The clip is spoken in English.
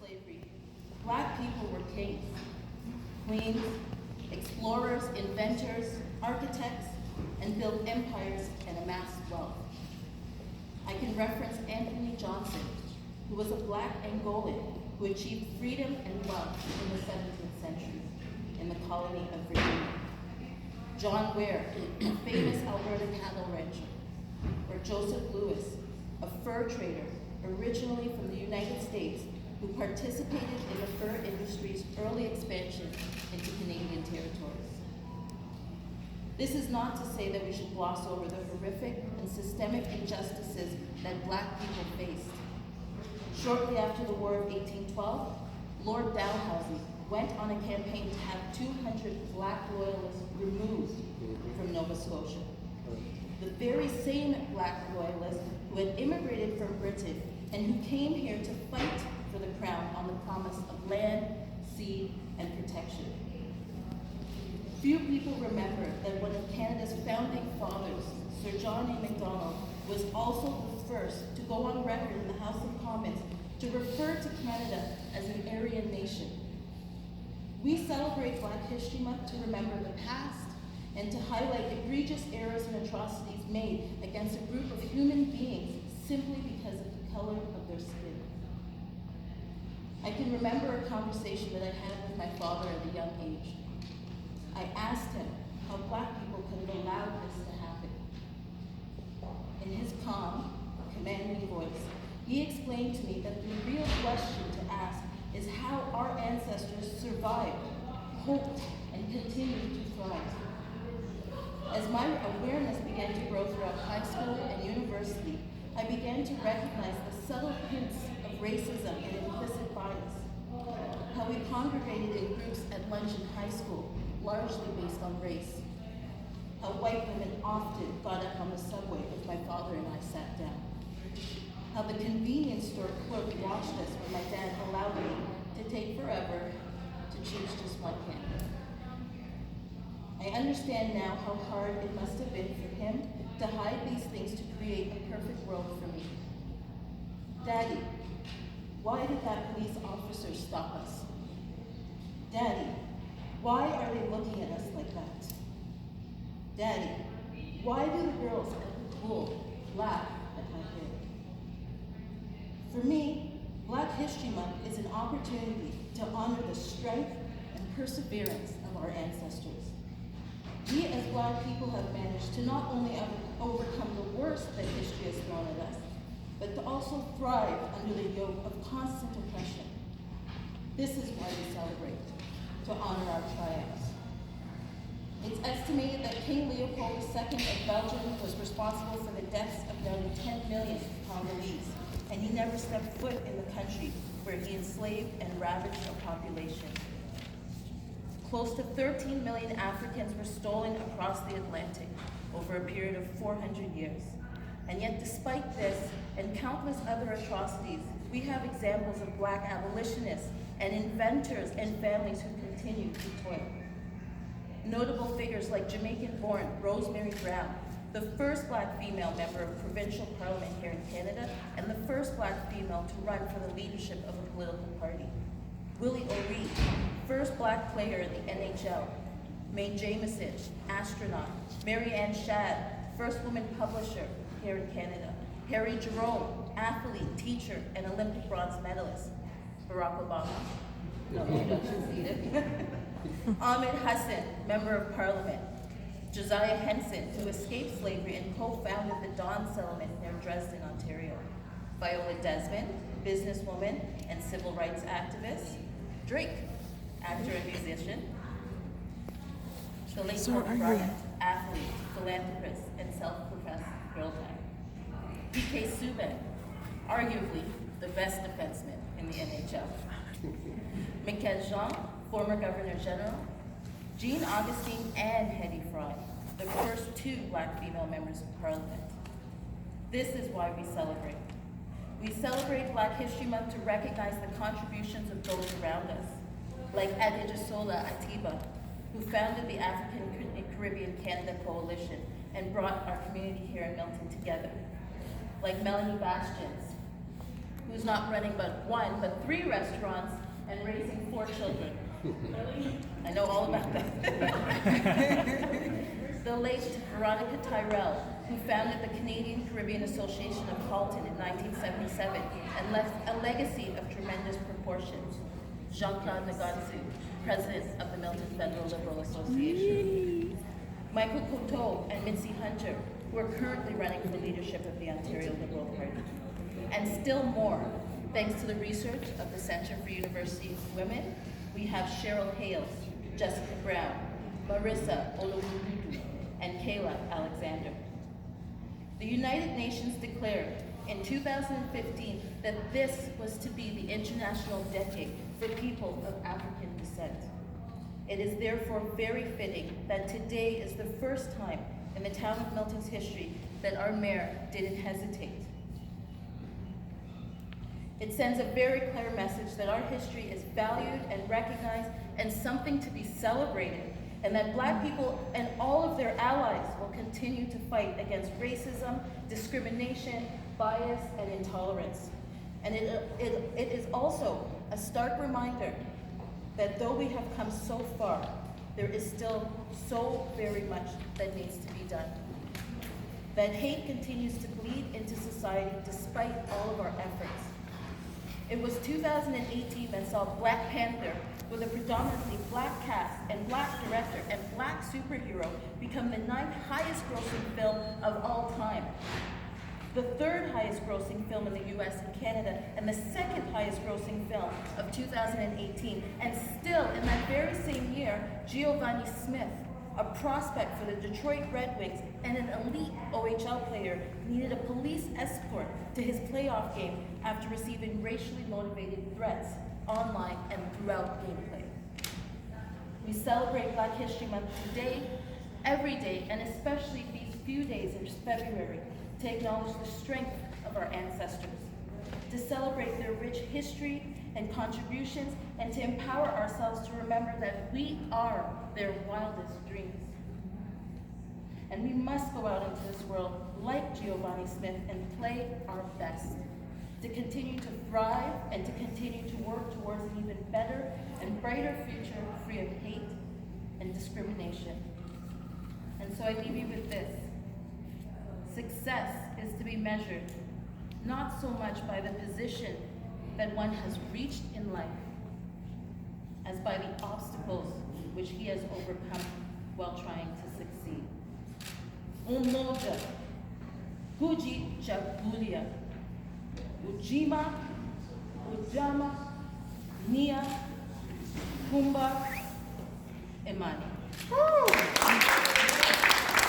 slavery, Black people were kings, queens, explorers, inventors, architects, and built empires and amassed wealth. I can reference Anthony Johnson, who was a Black Angolan who achieved freedom and wealth in the 17th century in the colony of Virginia. John Ware, a famous Alberta cattle rancher, or Joseph Lewis, a fur trader originally from the United States who participated in the fur industry's early expansion into Canadian territories. This is not to say that we should gloss over the horrific and systemic injustices that Black people faced. Shortly after the War of 1812, Lord Dalhousie went on a campaign to have 200 Black loyalists removed from Nova Scotia. The very same Black loyalists who had immigrated from Britain and who came here to fight for the crown on the promise of land, sea, and protection. Few people remember that one of Canada's founding fathers, Sir John A. Macdonald, was also the first to go on record in the House of Commons to refer to Canada as an Aryan nation. We celebrate Black History Month to remember the past and to highlight egregious errors and atrocities made against a group of human beings simply because of the color of their skin. I can remember a conversation that I had with my father at a young age. I asked him how Black people could have allowed this to happen. In his calm, commanding voice, he explained to me that the real question to ask is how our ancestors survived, hoped, and continued to thrive. As my awareness began to grow throughout high school and university, I began to recognize the subtle hints of racism and implicit bias. How we congregated in groups at lunch in high school, largely based on race. How white women often got up on the subway if my father and I sat down. How the convenience store clerk watched us when my dad allowed me to take forever to choose just one candy. I understand now how hard it must have been for him to hide these things to create a perfect world for me. Daddy, why did that police officer stop us? Daddy, why are they looking at us like that? Daddy, why do the girls at the pool laugh at my hair? For me, Black History Month is an opportunity to honor the strength and perseverance of our ancestors. We as Black people have managed to not only overcome the worst that history has thrown at us, but to also thrive under the yoke of constant oppression. This is why we celebrate, to honor our triumphs. It's estimated that King Leopold II of Belgium was responsible for the deaths of nearly 10 million Congolese, and he never stepped foot in the country where he enslaved and ravaged a population. Close to 13 million Africans were stolen across the Atlantic over a period of 400 years. And yet, despite this and countless other atrocities, we have examples of Black abolitionists and inventors and families who continue to toil. Notable figures like Jamaican-born Rosemary Brown, the first Black female member of provincial parliament here in Canada, and the first Black female to run for the leadership of a political party. Willie O'Ree, first Black player in the NHL. Mae Jameson, astronaut. Mary Ann Shadd, first woman publisher here in Canada. Harry Jerome, athlete, teacher, and Olympic bronze medalist. Barack Obama. No, you don't concede it. Ahmed Hassan, member of parliament. Josiah Henson, who escaped slavery and co-founded the Dawn Settlement near Dresden, Ontario. Viola Desmond, businesswoman and civil rights activist. Drake, actor and musician. The late Kobe Bryant, athlete, philanthropist, and self-professed girl time. PK Subban, arguably the best defenseman in the NHL. Michael Jean, former Governor General. Jean Augustine and Hetty Fry, the first two Black female members of Parliament. This is why we celebrate. We celebrate Black History Month to recognize the contributions of those around us, like Adedesola Atiba, who founded the African and Caribbean Canada Coalition and brought our community here in Milton together. Like Melanie Bastians, who who's not running but one, but 3 restaurants and raising 4 children. I know all about that. The late Veronica Tyrell, who founded the Canadian Caribbean Association of Halton in 1977 and left a legacy of tremendous proportions. Jean-Claude Nagatsu, president of the Milton Federal Liberal Association. Michael Coteau and Mitzi Hunter, who are currently running for leadership of the Ontario Liberal Party. And still more, thanks to the research of the Centre for University Women, we have Cheryl Hales, Jessica Brown, Marissa Olowudu, and Kayla Alexander. The United Nations declared in 2015 that this was to be the International Decade for people of African descent. It is therefore very fitting that today is the first time in the town of Milton's history that our mayor didn't hesitate. It sends a very clear message that our history is valued and recognized and something to be celebrated, and that Black people and all of their allies will continue to fight against racism, discrimination, bias, and intolerance. And it is also a stark reminder that though we have come so far, there is still so very much that needs to be done. That hate continues to bleed into society despite all of our efforts. It was 2018 that saw Black Panther, with a predominantly Black cast and Black director and Black superhero, become the 9th highest grossing film of all time. The 3rd highest grossing film in the US and Canada, and the 2nd highest grossing film of 2018. And still, in that very same year, Giovanni Smith, a prospect for the Detroit Red Wings and an elite OHL player, needed a police escort to his playoff game after receiving racially motivated threats online and throughout gameplay. We celebrate Black History Month today, every day, and especially these few days in February, to acknowledge the strength of our ancestors, to celebrate their rich history and contributions, and to empower ourselves to remember that we are their wildest dreams. And we must go out into this world like Giovanni Smith and play our best, to continue to thrive and to continue to work towards an even better and brighter future free of hate and discrimination. And so I leave you with this. Success is to be measured not so much by the position that one has reached in life, as by the obstacles which he has overcome while trying to succeed. Umoja, Guji Jabulia, Ujima, Ujama, Nia, Kumba, Imani. Woo!